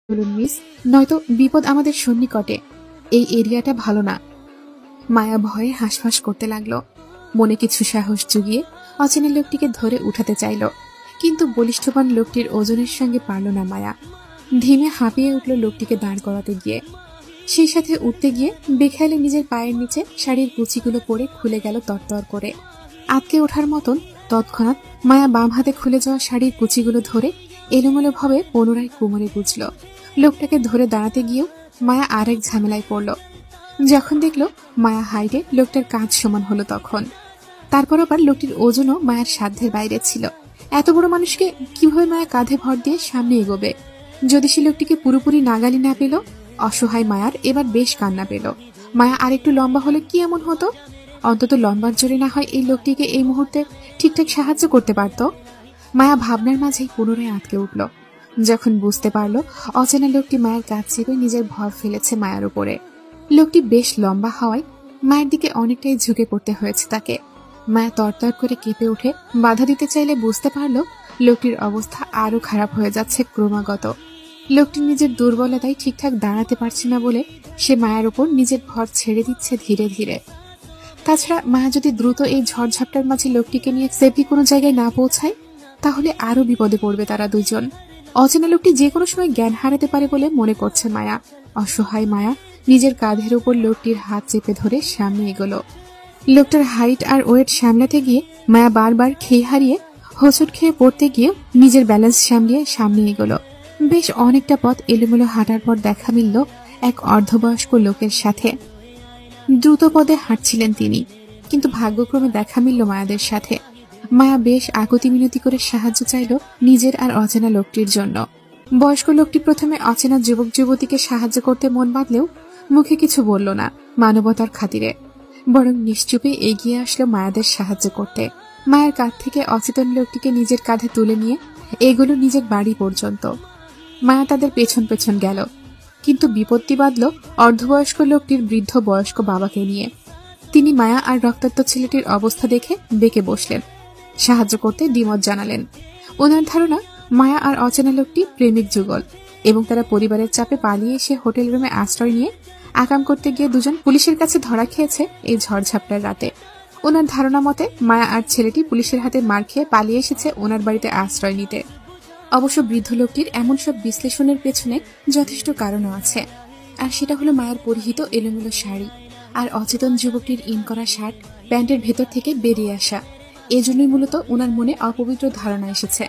বলুন মিস, নয়তো বিপদ আমাদের সন্নিকটে। এই এরিয়াটা ভালো না। মায়া ভয়ে হাঁসফাঁস করতে লাগলো। মনে কিছু সাহস জুগিয়ে অচেনা লোকটিকে ধরে উঠাতে চাইল, কিন্তু বলিষ্ঠবান লোকটির ওজনের সঙ্গে পারল না মায়া। ধিমে হাঁপিয়ে উঠল লোকটিকে দাঁড় করাতে গিয়ে। সেই সাথে উঠতে গিয়ে বেখেয়ালে নিজের পায়ের নিচে শাড়ির কুচিগুলো পরে খুলে গেল তরতর করে। আটকে ওঠার মতন তৎক্ষণাৎ মায়া বাম হাতে খুলে যাওয়া শাড়ির কুচিগুলো ধরে এলোমেলো ভাবে পুনরায় কোমরে গুজল। লোকটাকে ধরে দাঁড়াতে গিয়েও মায়া আরেক ঝামেলায় পড়ল। যখন দেখল মায়া হাইটে লোকটার কাঁধ সমান হলো তখন। তারপর আবার লোকটির ওজনও মায়ার সাধ্যের বাইরে ছিল। এত বড় মানুষকে কিভাবে মায়া কাঁধে ভর দিয়ে সামনে এগোবে? যদি সে লোকটিকে পুরোপুরি নাগালি না পেল? অসহায় মায়ার এবার বেশ কান্না পেল। মায়া আরেকটু লম্বা হলে কি এমন হতো? অন্তত লম্বার জোরে না হয় এই লোকটিকে এই মুহূর্তে ঠিকঠাক সাহায্য করতে পারত। মায়া ভাবনার মাঝেই পুনরায় আটকে উঠল, যখন বুঝতে পারল অচেনা লোকটি মায়ের কাছ চেপে নিজের ভর ফেলেছে মায়ার উপরে। লোকটি বেশ লম্বা হওয়ায় মায়ের দিকে অনেকটাই ঝুঁকে পড়তে হয়েছে তাকে। মায়া তরতর করে কেঁপে উঠে বাধা দিতে চাইলে বুঝতে পারল লোকটির অবস্থা আরো খারাপ হয়ে যাচ্ছে ক্রমাগত। লোকটি নিজের দুর্বলতায় ঠিকঠাক দাঁড়াতে পারছে না বলে সে মায়ের উপর নিজের ভর ছেড়ে দিচ্ছে ধীরে ধীরে। তাছাড়া মায়া যদি দ্রুত এই ঝড়ঝাপটার মাঝে লোকটিকে নিয়ে সেফলি কোনো জায়গায় না পৌঁছায়, তাহলে আরো বিপদে পড়বে তারা দুজন। অচেনা লোকটি যে কোনো সময় জ্ঞান হারাতে পারে বলে মনে করছে মায়া। অসহায় মায়া নিজের কাঁধের উপর লোকটির হাত চেপে ধরে সামনে এগোলো। লোকটার হাইট আর ওয়েট সামলাতে গিয়ে মায়া বারবার খেয়ে হারিয়ে হোঁচট খেয়ে পড়তে গিয়ে নিজের ব্যালেন্স সামলিয়ে সামনে এগোলো। বেশ অনেকটা পথ এলোমেলো হাঁটার পর দেখা মিলল এক অর্ধবয়স্ক লোকের সাথে। দ্রুত পদে হাঁটছিলেন তিনি, কিন্তু ভাগ্যক্রমে দেখা মিলল মায়াদের সাথে। মায়া বেশ আকুতি মিনতি করে সাহায্য চাইল নিজের আর অচেনা লোকটির জন্য। বয়স্ক লোকটি প্রথমে অচেনা যুবক যুবতীকে সাহায্য করতে মন বাঁধলেও মুখে কিছু বলল না মানবতার খাতিরে, বরং নিশ্চুপে এগিয়ে আসলো মায়াদের সাহায্য করতে। মায়ের কাঁধ থেকে অচেতন লোকটিকে নিজের কাঁধে তুলে নিয়ে এগুলো নিজের বাড়ি পর্যন্ত। মায়া তাদের পেছন পেছন গেল, কিন্তু বিপত্তি বাঁধল অর্ধবয়স্ক লোকটির বৃদ্ধ বয়স্ক বাবাকে নিয়ে। তিনি মায়া আর রক্তাক্ত ছেলেটির অবস্থা দেখে বেঁকে বসলেন, সাহায্য করতে দ্বিমত জানালেন। ওনার ধারণা মায়া আর অচেনা লোকটি প্রেমিক যুগল এবং তারা পরিবারের চাপে পালিয়ে এসে হোটেল রুমে আশ্রয় নিয়ে আকাম করতে গিয়ে দুজন পুলিশের কাছে ধরা খেয়েছে এই ঝড়ঝাপটার রাতে। ওনার ধারণা মতে মায়া আর ছেলেটি পুলিশের হাতে মার খেয়ে পালিয়ে এসেছে ওনার বাড়িতে আশ্রয় নিতে। অবশ্য বৃদ্ধ লোকটির এমন সব বিশ্লেষণের পেছনে যথেষ্ট কারণও আছে, আর সেটা হলো মায়ের পরিহিত এলোমেলো শাড়ি আর অচেতন যুবকটির ইন করা শার্ট প্যান্টের ভেতর থেকে বেরিয়ে আসা। এজন্যই মূলত ওনার মনে অপবিত্র ধারণা এসেছে।